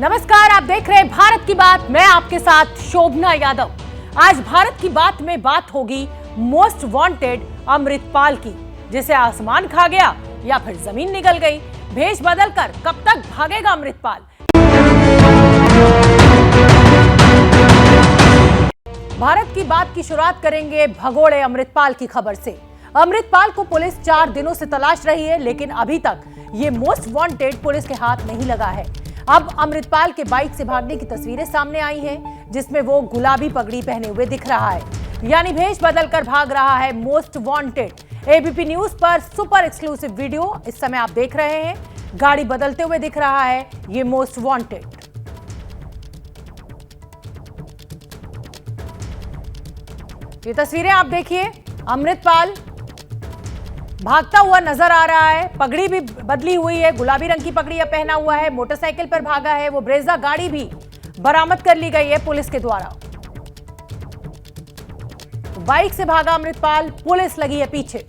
नमस्कार, आप देख रहे हैं भारत की बात। मैं आपके साथ शोभना यादव। आज भारत की बात में बात होगी मोस्ट वांटेड अमृतपाल की, जिसे आसमान खा गया या फिर जमीन निगल गई। भेष बदलकर कब तक भागेगा अमृतपाल? भारत की बात की शुरुआत करेंगे भगोड़े अमृतपाल की खबर से। अमृतपाल को पुलिस 4 दिनों से तलाश रही है, लेकिन अभी तक ये मोस्ट वांटेड पुलिस के हाथ नहीं लगा है। अब अमृतपाल के बाइक से भागने की तस्वीरें सामने आई हैं, जिसमें वो गुलाबी पगड़ी पहने हुए दिख रहा है, यानी भेष बदलकर भाग रहा है मोस्ट वांटेड। एबीपी न्यूज पर सुपर एक्सक्लूसिव वीडियो इस समय आप देख रहे हैं। गाड़ी बदलते हुए दिख रहा है ये मोस्ट वांटेड। ये तस्वीरें आप देखिए, अमृतपाल भागता हुआ नजर आ रहा है। पगड़ी भी बदली हुई है, गुलाबी रंग की पगड़ी पहना हुआ है। मोटरसाइकिल पर भागा है। वो ब्रेजा गाड़ी भी बरामद कर ली गई है पुलिस के द्वारा। तो बाइक से भागा अमृतपाल, पुलिस लगी है पीछे।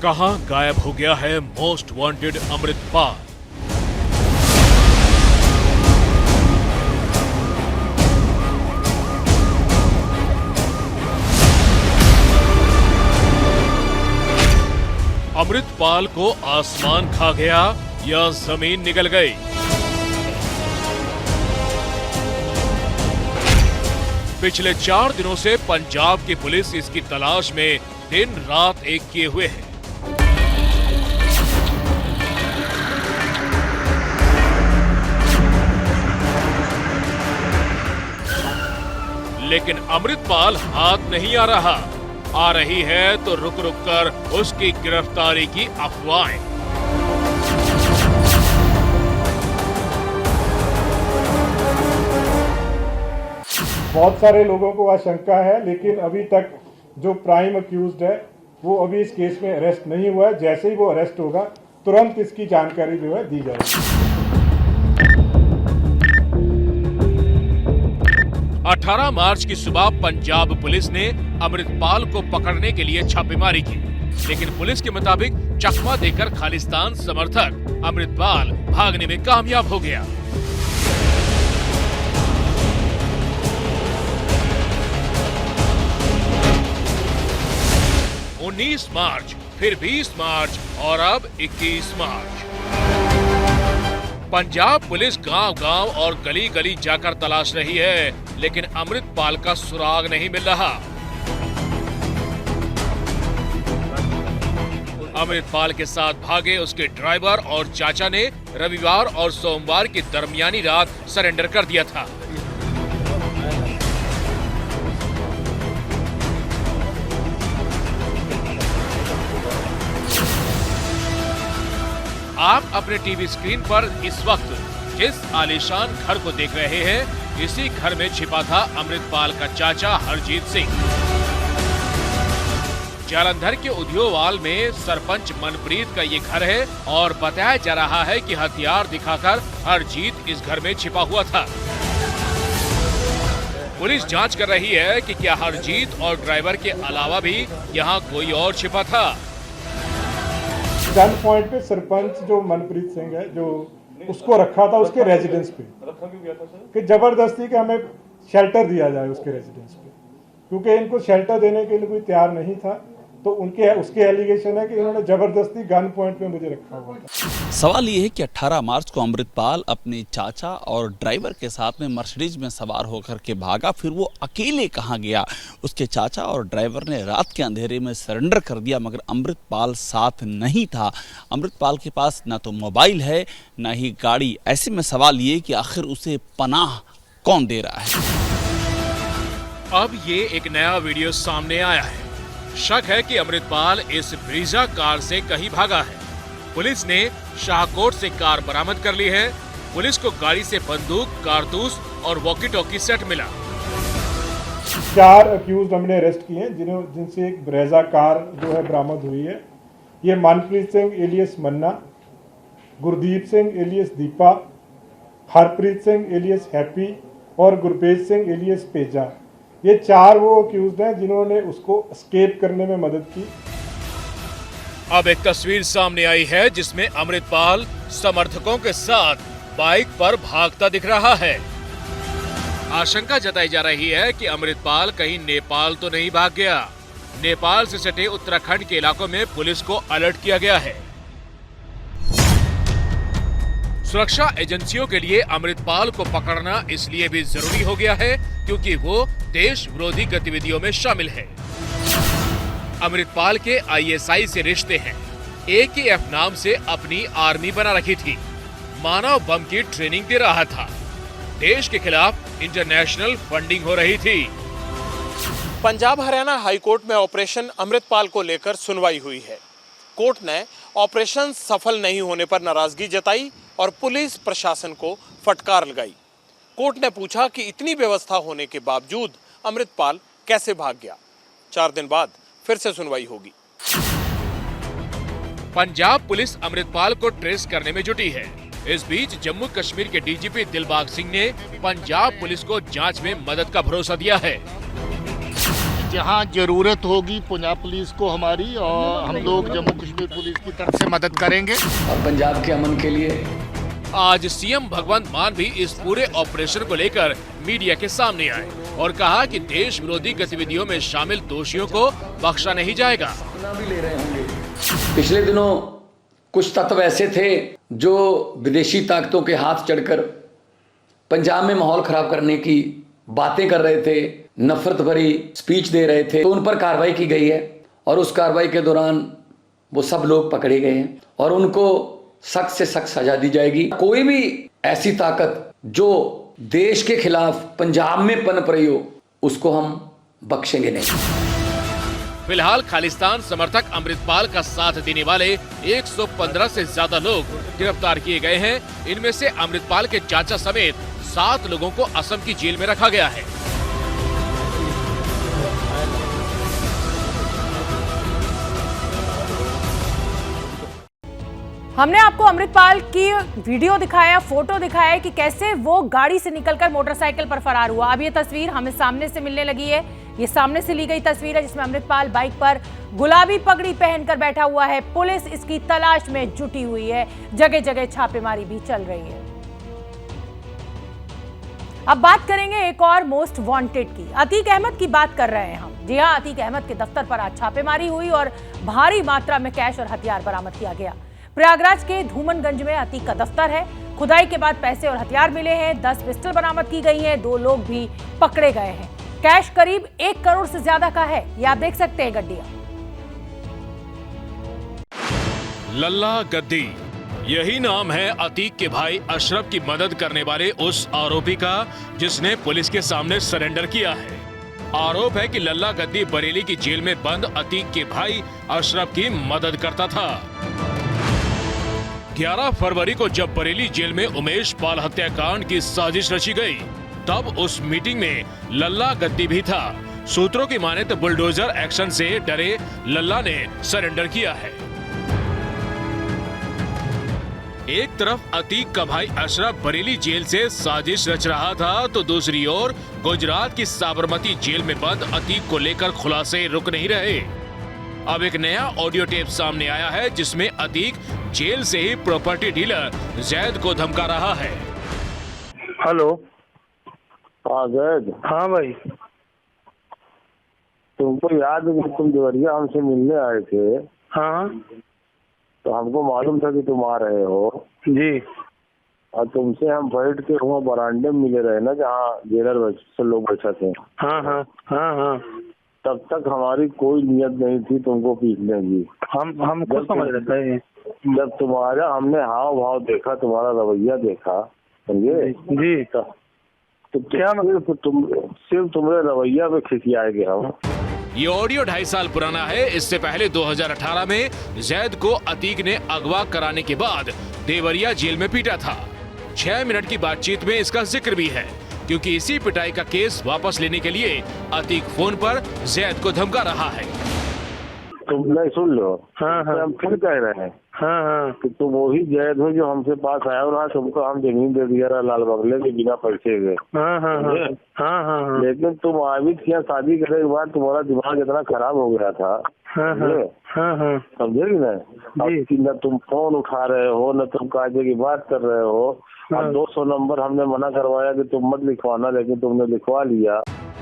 कहां गायब हो गया है मोस्ट वांटेड अमृतपाल? अमृतपाल को आसमान खा गया या जमीन निगल गई? पिछले 4 दिनों से पंजाब की पुलिस इसकी तलाश में दिन रात एक किए हुए है। लेकिन अमृतपाल हाथ नहीं आ रहा। आ रही है तो रुक रुक कर उसकी गिरफ्तारी की अफवाहें। बहुत सारे लोगों को आशंका है, लेकिन अभी तक जो प्राइम अक्यूज्ड है वो अभी इस केस में अरेस्ट नहीं हुआ है। जैसे ही वो अरेस्ट होगा तुरंत इसकी जानकारी जो है दी जाएगी। 18 मार्च की सुबह पंजाब पुलिस ने अमृतपाल को पकड़ने के लिए छापेमारी की, लेकिन पुलिस के मुताबिक चकमा देकर खालिस्तान समर्थक अमृतपाल भागने में कामयाब हो गया। उन्नीस मार्च, फिर 20 मार्च और अब 21 मार्च। पंजाब पुलिस गांव-गांव और गली-गली जाकर तलाश रही है, लेकिन अमृतपाल का सुराग नहीं मिल रहा। अमृतपाल के साथ भागे उसके ड्राइवर और चाचा ने रविवार और सोमवार की दरमियानी रात सरेंडर कर दिया था। आप अपने टीवी स्क्रीन पर इस वक्त जिस आलीशान घर को देख रहे हैं, इसी घर में छिपा था अमृतपाल का चाचा हरजीत सिंह। जालंधर के उद्योवाल में सरपंच मनप्रीत का ये घर है और बताया जा रहा है कि हथियार दिखाकर हरजीत इस घर में छिपा हुआ था। पुलिस जांच कर रही है कि क्या हरजीत और ड्राइवर के अलावा भी यहाँ कोई और छिपा था। गन पॉइंट पे सरपंच जो मनप्रीत सिंह है, जो उसको रखा था उसके रेजिडेंस पे, कि जबरदस्ती के हमें शेल्टर दिया जाए उसके रेजिडेंस पे, क्योंकि इनको शेल्टर देने के लिए कोई तैयार नहीं था। तो उसके एलिगेशन है कि इन्होंने जबरदस्ती गन पॉइंट पे मुझे रखा हुआ था। सवाल ये है कि 18 मार्च को अमृतपाल अपने चाचा और ड्राइवर के साथ में मर्सिडीज में सवार होकर के भागा, फिर वो अकेले कहाँ गया? उसके चाचा और ड्राइवर ने रात के अंधेरे में सरेंडर कर दिया, मगर अमृतपाल साथ नहीं था। अमृतपाल के पास ना तो मोबाइल है ना ही गाड़ी। ऐसे में सवाल ये कि आखिर उसे पनाह कौन दे रहा है? अब ये एक नया वीडियो सामने आया है। शक है कि अमृतपाल इस ब्रीजा कार से कहीं भागा है। पुलिस ने शाहकोट से कार बरामद कर ली है। पुलिस को गाड़ी से बंदूक, कारतूस और वॉकी टॉकी सेट मिला। 4 अक्यूज हमने अरेस्ट किए हैं, जिनसे एक ब्रेजा कार जो है बरामद हुई है। ये Manpreet Singh alias Manna, Gurdeep Singh alias Deepa, Harpreet Singh alias Happy और गुरपेज सिंह एलियस पेजा, ये 4 वो अक्यूज्ड हैं जिन्होंने उसको एस्केप करने में मदद की। अब एक तस्वीर सामने आई है जिसमें अमृतपाल समर्थकों के साथ बाइक पर भागता दिख रहा है। आशंका जताई जा रही है कि अमृतपाल कहीं नेपाल तो नहीं भाग गया। नेपाल से सटे उत्तराखंड के इलाकों में पुलिस को अलर्ट किया गया है। सुरक्षा एजेंसियों के लिए अमृतपाल को पकड़ना इसलिए भी जरूरी हो गया है क्योंकि वो देश विरोधी गतिविधियों में शामिल है। अमृतपाल के आईएसआई से रिश्ते हैं। AKF नाम से अपनी आर्मी बना रखी थी। मानव बम की ट्रेनिंग दे रहा था। देश के खिलाफ इंटरनेशनल फंडिंग हो रही थी। पंजाब हरियाणा हाईकोर्ट में ऑपरेशन अमृतपाल को लेकर सुनवाई हुई है। कोर्ट ने ऑपरेशन सफल नहीं होने पर नाराजगी जताई और पुलिस प्रशासन को फटकार लगाई। कोर्ट ने पूछा कि इतनी व्यवस्था होने के बावजूद अमृतपाल कैसे भाग गया। 4 दिन बाद फिर से सुनवाई होगी। पंजाब पुलिस अमृतपाल को ट्रेस करने में जुटी है। इस बीच जम्मू कश्मीर के डीजीपी दिलबाग सिंह ने पंजाब पुलिस को जांच में मदद का भरोसा दिया है। जहां जरूरत होगी पंजाब पुलिस को हमारी, और हम लोग जम्मू कश्मीर पुलिस की तरफ से मदद करेंगे। और पंजाब के अमन के लिए आज सीएम भगवंत मान भी इस पूरे ऑपरेशन को लेकर मीडिया के सामने आए और कहा कि देश विरोधी गतिविधियों में शामिल दोषियों को बख्शा नहीं जाएगा। भी ले रहे होंगे। पिछले दिनों कुछ तत्व ऐसे थे जो विदेशी ताकतों के हाथ चढ़कर पंजाब में माहौल खराब करने की बातें कर रहे थे, नफरत भरी स्पीच दे रहे थे। तो उन पर कार्रवाई की गई है और उस कार्रवाई के दौरान वो सब लोग पकड़े गए हैं और उनको सख्त से सख्त सजा दी जाएगी। कोई भी ऐसी ताकत जो देश के खिलाफ पंजाब में पनप रही हो उसको हम बख्शेंगे नहीं। फिलहाल खालिस्तान समर्थक अमृतपाल का साथ देने वाले 115 से ज्यादा लोग गिरफ्तार किए गए हैं। इनमें से अमृतपाल के चाचा समेत 7 लोगों को असम की जेल में रखा गया है। हमने आपको अमृतपाल की वीडियो दिखाया, फोटो दिखाया कि कैसे वो गाड़ी से निकलकर मोटरसाइकिल पर फरार हुआ। अब ये तस्वीर हमें सामने से मिलने लगी है। ये सामने से ली गई तस्वीर है जिसमें अमृतपाल बाइक पर गुलाबी पगड़ी पहनकर बैठा हुआ है। पुलिस इसकी तलाश में जुटी हुई है। जगह जगह छापेमारी भी चल रही है। अब बात करेंगे एक और मोस्ट वांटेड की। अतीक अहमद की बात कर रहे हैं हम। जी हां, अतीक अहमद के दफ्तर पर आज छापेमारी हुई और भारी मात्रा में कैश और हथियार बरामद किया गया। प्रयागराज के धूमनगंज में अतीक का दफ्तर है। खुदाई के बाद पैसे और हथियार मिले हैं। 10 पिस्टल बरामद की गई हैं। 2 लोग भी पकड़े गए हैं। कैश करीब 1 करोड़ से ज्यादा का है। ये आप देख सकते हैं गड्डियां। लल्ला गद्दी, यही नाम है अतीक के भाई अशरफ की मदद करने वाले उस आरोपी का जिसने पुलिस के सामने सरेंडर किया है। आरोप है कि लल्ला गद्दी बरेली की जेल में बंद अतीक के भाई अशरफ की मदद करता था। 11 फरवरी को जब बरेली जेल में उमेश पाल हत्याकांड की साजिश रची गई, तब उस मीटिंग में लल्ला गद्दी भी था। सूत्रों की माने तो बुलडोजर एक्शन से डरे लल्ला ने सरेंडर किया है। एक तरफ अतीक का भाई अशरफ बरेली जेल से साजिश रच रहा था तो दूसरी ओर गुजरात की साबरमती जेल में बंद अतीक को लेकर खुलासे रुक नहीं रहे। अब एक नया ऑडियो टेप सामने आया है जिसमें अतीक जेल से ही प्रॉपर्टी डीलर जैद को धमका रहा है। हेलो। हाँ जैद। हाँ भाई। तुमको याद है कि तुम देवरिया हमसे मिलने आए थे? हाँ। तो हमको मालूम था कि तुम आ रहे हो जी। और तुमसे हम बैठ के वहाँ बरामदे में मिले रहे ना जहाँ जेलर से लोग बैठे थे। हाँ हाँ हाँ हाँ। तब तक हमारी कोई नियत नहीं थी तुमको पीटने की। हम खुद समझ रहे थे। जब तुम्हारा हमने हाव भाव देखा, तुम्हारा रवैया देखा, समझे जी, तो क्या मतलब सिर्फ तुम्हारे रवैया पे खिसियाएंगे हम। ये ऑडियो 2.5 साल पुराना है। इससे पहले 2018 में जैद को अतीक ने अगवा कराने के बाद देवरिया जेल में पीटा था। 6 मिनट की बातचीत में इसका जिक्र भी है क्योंकि इसी पिटाई का केस वापस लेने के लिए अतीक फोन पर जैद को धमका रहा है। तुम नहीं सुन लो। हाँ हाँ। हम फिर कह रहे हैं। हाँ हाँ कि तुम वही जैद हो जो हमसे पास आया और हाँ तुमको हम जमीन दे दिया रहा लाल बंगले के बिना पैसे के। हाँ हाँ हाँ हाँ हाँ हाँ लेकिन तुम आबिद किया शादी करने के बाद तुम्हारा दिमाग इतना खराब हो गया था, हाँ हाँ हाँ समझे कि नहीं? न तुम फोन उठा रहे हो, न तुम कायदे की बात कर रहे हो। अब 200 नंबर हमने मना करवाया कि तुम मत लिखवाना, लेकिन तुमने लिखवा लिया।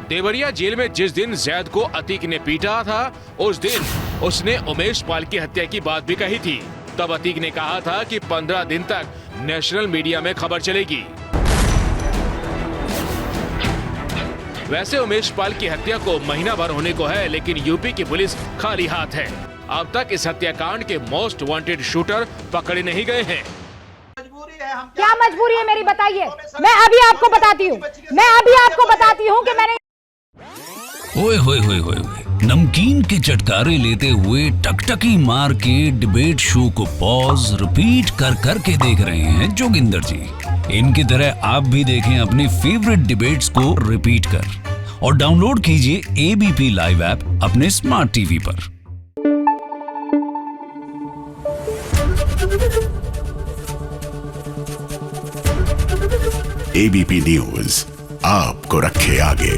देवरिया जेल में जिस दिन जैद को अतीक ने पीटा था, उस दिन उसने उमेश पाल की हत्या की बात भी कही थी। तब अतीक ने कहा था कि 15 दिन तक नेशनल मीडिया में खबर चलेगी। वैसे उमेश पाल की हत्या को महीना भर होने को है, लेकिन यूपी की पुलिस खाली हाथ है। अब तक इस हत्याकांड के मोस्ट वांटेड शूटर पकड़े नहीं गए हैं। क्या मजबूरी है मेरी, बताइए। मैं अभी आपको बताती हूँ कि मैंने ओए होए होए होए नमकीन के चटकारे लेते हुए टकटकी मार के डिबेट शो को पॉज रिपीट कर कर के देख रहे हैं जोगिंदर जी। इनकी तरह आप भी देखें अपने फेवरेट डिबेट्स को रिपीट कर और डाउनलोड कीजिए एबीपी लाइव ऐप अपने स्मार्ट टीवी पर। एबीपी न्यूज आपको रखे आगे।